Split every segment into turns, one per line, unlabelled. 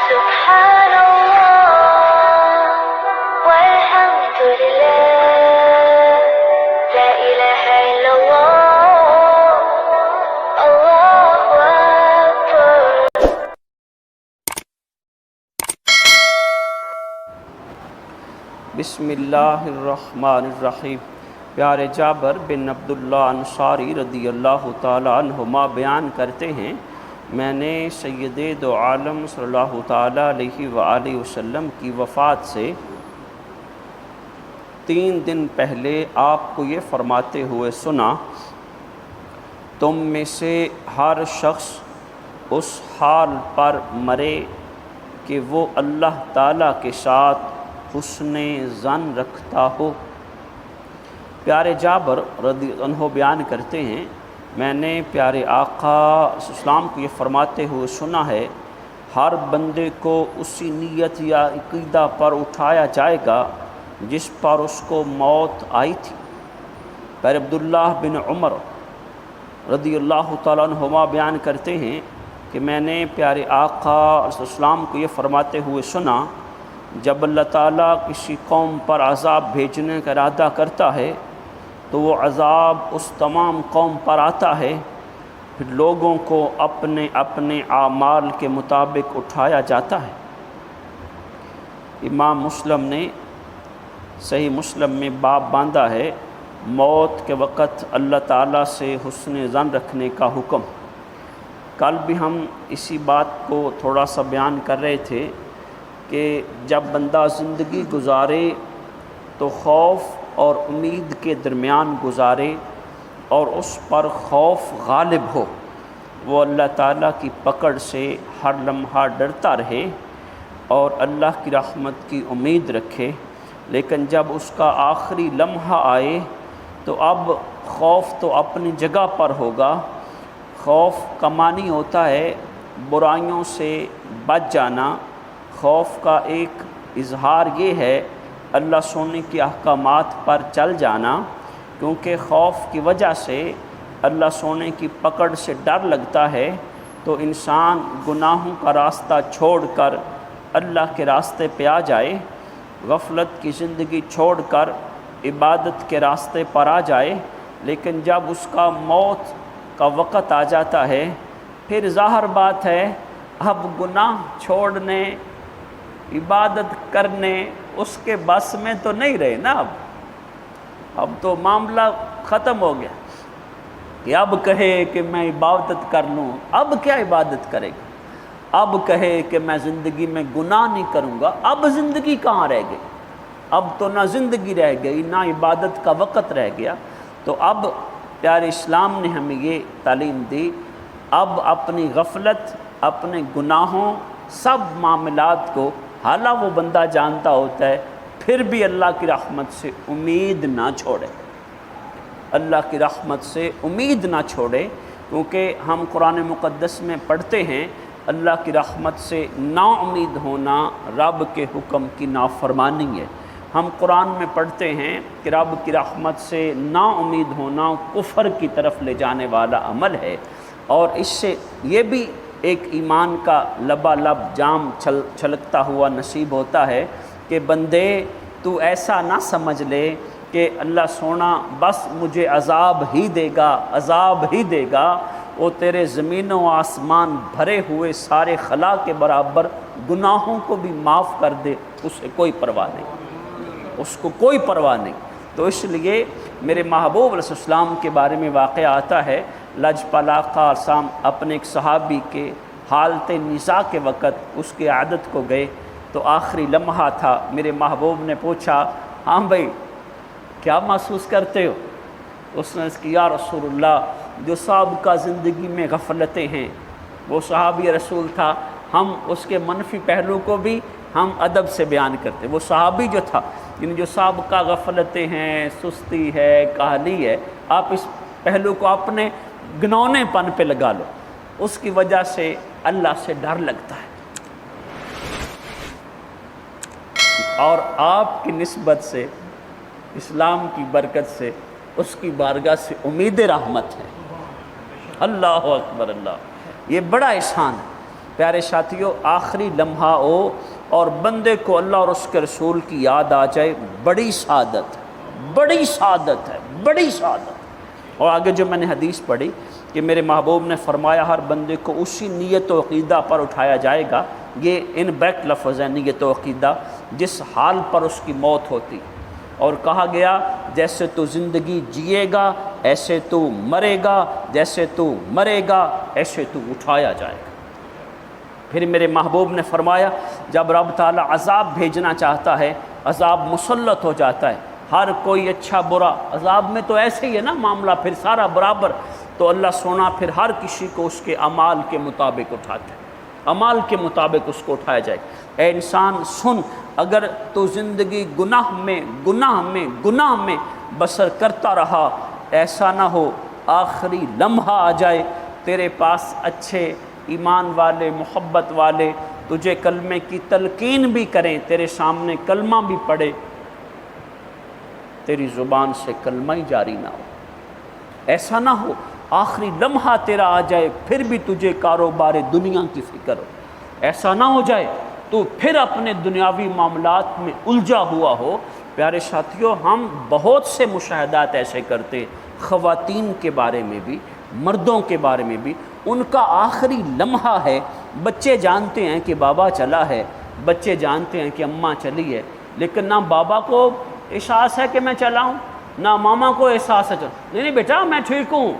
سبحان اللہ والحمد للہ لا الہ الا اللہ اللہ اکبر۔
بسم اللہ الرحمن الرحیم۔ پیارے جابر بن عبداللہ انصاری رضی اللہ تعالیٰ عنہما بیان کرتے ہیں، میں نے سید دو عالم صلی اللہ تعالیٰ علیہ وآلہ وسلم کی وفات سے 3 دن پہلے آپ کو یہ فرماتے ہوئے سنا، تم میں سے ہر شخص اس حال پر مرے کہ وہ اللہ تعالیٰ کے ساتھ حسن ظن رکھتا ہو۔ پیارے جابر رضی اللہ عنہ بیان کرتے ہیں، میں نے پیارے آقا صلی اللہ علیہ وسلم کو یہ فرماتے ہوئے سنا ہے، ہر بندے کو اسی نیت یا عقیدہ پر اٹھایا جائے گا جس پر اس کو موت آئی تھی۔ پیارے عبداللہ بن عمر رضی اللہ تعالیٰ عنہما بیان کرتے ہیں کہ میں نے پیارے آقا صلی اللہ علیہ وسلم کو یہ فرماتے ہوئے سنا، جب اللہ تعالیٰ کسی قوم پر عذاب بھیجنے کا ارادہ کرتا ہے تو وہ عذاب اس تمام قوم پر آتا ہے، پھر لوگوں کو اپنے اپنے اعمال کے مطابق اٹھایا جاتا ہے۔ امام مسلم نے صحیح مسلم میں باب باندھا ہے، موت کے وقت اللہ تعالیٰ سے حسن ظن رکھنے کا حکم۔ کل بھی ہم اسی بات کو تھوڑا سا بیان کر رہے تھے کہ جب بندہ زندگی گزارے تو خوف اور امید کے درمیان گزارے اور اس پر خوف غالب ہو، وہ اللہ تعالیٰ کی پکڑ سے ہر لمحہ ڈرتا رہے اور اللہ کی رحمت کی امید رکھے، لیکن جب اس کا آخری لمحہ آئے تو اب خوف تو اپنی جگہ پر ہوگا۔ خوف کا معنی ہوتا ہے برائیوں سے بچ جانا، خوف کا ایک اظہار یہ ہے اللہ سونے کے احکامات پر چل جانا، کیونکہ خوف کی وجہ سے اللہ سونے کی پکڑ سے ڈر لگتا ہے تو انسان گناہوں کا راستہ چھوڑ کر اللہ کے راستے پہ آ جائے، غفلت کی زندگی چھوڑ کر عبادت کے راستے پر آ جائے، لیکن جب اس کا موت کا وقت آ جاتا ہے پھر ظاہر بات ہے اب گناہ چھوڑنے عبادت کرنے اس کے بس میں تو نہیں رہے نا، اب تو معاملہ ختم ہو گیا کہ اب کہے کہ میں عبادت کر لوں، اب کیا عبادت کرے گا؟ اب کہے کہ میں زندگی میں گناہ نہیں کروں گا، اب زندگی کہاں رہ گئی؟ اب تو نہ زندگی رہ گئی نہ عبادت کا وقت رہ گیا۔ تو اب پیارے اسلام نے ہمیں یہ تعلیم دی، اب اپنی غفلت، اپنے گناہوں، سب معاملات کو حالانکہ وہ بندہ جانتا ہوتا ہے پھر بھی اللہ کی رحمت سے امید نہ چھوڑے، اللہ کی رحمت سے امید نہ چھوڑے، کیونکہ ہم قرآن مقدس میں پڑھتے ہیں اللہ کی رحمت سے نا امید ہونا رب کے حکم کی نافرمانی ہے۔ ہم قرآن میں پڑھتے ہیں کہ رب کی رحمت سے نا امید ہونا کفر کی طرف لے جانے والا عمل ہے، اور اس سے یہ بھی ایک ایمان کا لبالب جام چھلکتا ہوا نصیب ہوتا ہے کہ بندے تو ایسا نہ سمجھ لے کہ اللہ سونا بس مجھے عذاب ہی دے گا، عذاب ہی دے گا، وہ تیرے زمین و آسمان بھرے ہوئے سارے خلا کے برابر گناہوں کو بھی معاف کر دے، اسے کوئی پرواہ نہیں، اس کو کوئی پرواہ نہیں۔ تو اس لیے میرے محبوب علیہ السلام کے بارے میں واقعہ آتا ہے، لجپال آقا سام اپنے ایک صحابی کے حالت نساء کے وقت اس کی عادت کو گئے تو آخری لمحہ تھا، میرے محبوب نے پوچھا ہاں بھائی کیا محسوس کرتے ہو؟ اس نے اس کی یا رسول اللہ جو سابقہ زندگی میں غفلتیں ہیں، وہ صحابی رسول تھا، ہم اس کے منفی پہلو کو بھی ہم ادب سے بیان کرتے، وہ صحابی جو تھا یعنی جو سابقہ غفلتیں ہیں، سستی ہے، کاہلی ہے، آپ اس پہلو کو اپنے گنونے پن پہ لگا لو، اس کی وجہ سے اللہ سے ڈر لگتا ہے، اور آپ کی نسبت سے اسلام کی برکت سے اس کی بارگاہ سے امید رحمت ہے۔ اللہ اکبر اللہ، یہ بڑا احسان ہے پیارے ساتھیوں، آخری لمحہ ہو اور بندے کو اللہ اور اس کے رسول کی یاد آ جائے، بڑی سعادت ہے، بڑی سعادت ہے، بڑی سعادت۔ اور آگے جو میں نے حدیث پڑھی کہ میرے محبوب نے فرمایا ہر بندے کو اسی نیت و عقیدہ پر اٹھایا جائے گا، یہ ان بریکٹ لفظ ہے نیت و عقیدہ، جس حال پر اس کی موت ہوتی، اور کہا گیا جیسے تو زندگی جیے گا ایسے تو مرے گا، جیسے تو مرے گا ایسے تو اٹھایا جائے گا۔ پھر میرے محبوب نے فرمایا جب رب تعالیٰ عذاب بھیجنا چاہتا ہے، عذاب مسلط ہو جاتا ہے، ہر کوئی اچھا برا، عذاب میں تو ایسے ہی ہے نا معاملہ، پھر سارا برابر، تو اللہ سونا پھر ہر کسی کو اس کے اعمال کے مطابق اٹھاتا ہے، اعمال کے مطابق اس کو اٹھایا جائے۔ اے انسان سن، اگر تو زندگی گناہ میں بسر کرتا رہا، ایسا نہ ہو آخری لمحہ آ جائے تیرے پاس اچھے ایمان والے، محبت والے تجھے کلمے کی تلقین بھی کریں، تیرے سامنے کلمہ بھی پڑھے، تیری زبان سے کلمہ ہی جاری نہ ہو۔ ایسا نہ ہو آخری لمحہ تیرا آ جائے پھر بھی تجھے کاروبار دنیا کی فکر ہو، ایسا نہ ہو جائے تو پھر اپنے دنیاوی معاملات میں الجھا ہوا ہو۔ پیارے ساتھیوں، ہم بہت سے مشاہدات ایسے کرتے، خواتین کے بارے میں بھی، مردوں کے بارے میں بھی، ان کا آخری لمحہ ہے، بچے جانتے ہیں کہ بابا چلا ہے، بچے جانتے ہیں کہ اماں چلی ہے، لیکن نہ بابا کو احساس ہے کہ میں چلا ہوں، نہ ماما کو احساس ہے نہیں بیٹا میں ٹھیک ہوں،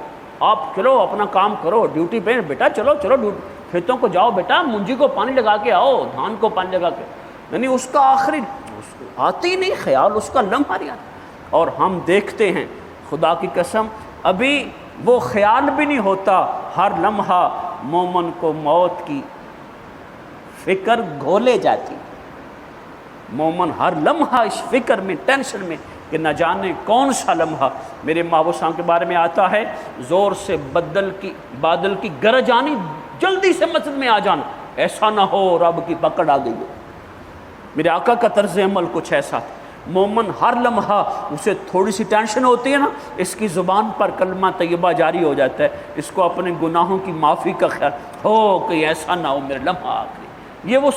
آپ چلو اپنا کام کرو، ڈیوٹی پہ بیٹا، چلو کھیتوں کو جاؤ بیٹا، منجی کو پانی لگا کے آؤ، دھان کو پانی لگا کے، یعنی اس کا آخری آتی نہیں خیال، اس کا لمحہ نہیں آتا۔ اور ہم دیکھتے ہیں خدا کی قسم ابھی وہ خیال بھی نہیں ہوتا، ہر لمحہ مومن کو موت کی فکر گھولے جاتی، مومن ہر لمحہ اس فکر میں، ٹینشن میں کہ نہ جانے کون سا لمحہ۔ میرے محبوب صاحب کے بارے میں آتا ہے زور سے بادل کی گرج آنی، جلدی سے مسجد میں آ جانا، ایسا نہ ہو رب کی پکڑ آ گئی ہو۔ میرے آقا کا طرز عمل کچھ ایسا تھا، مومن ہر لمحہ اسے تھوڑی سی ٹینشن ہوتی ہے نا، اس کی زبان پر کلمہ طیبہ جاری ہو جاتا ہے، اس کو اپنے گناہوں کی معافی کا خیال ہو کہ ایسا نہ ہو میرے لمحہ آخری۔ یہ وہ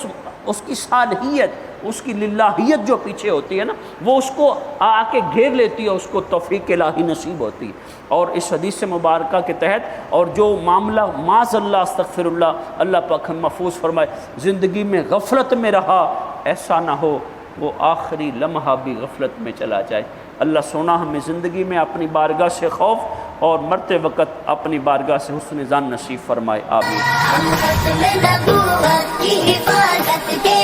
اس کی صالحیت، اس کی للہیت جو پیچھے ہوتی ہے نا، وہ اس کو آ کے گھیر لیتی ہے، اس کو توفیق الہی نصیب ہوتی ہے۔ اور اس حدیث مبارکہ کے تحت اور جو معاملہ معاذ اللہ استغفر اللہ پاک ہم محفوظ فرمائے، زندگی میں غفلت میں رہا، ایسا نہ ہو وہ آخری لمحہ بھی غفلت میں چلا جائے۔ اللہ سونا ہمیں زندگی میں اپنی بارگاہ سے خوف اور مرتے وقت اپنی بارگاہ سے حسن ظن نصیب فرمائے، آمین۔
ہم ختم نبوت کی حفاظت کے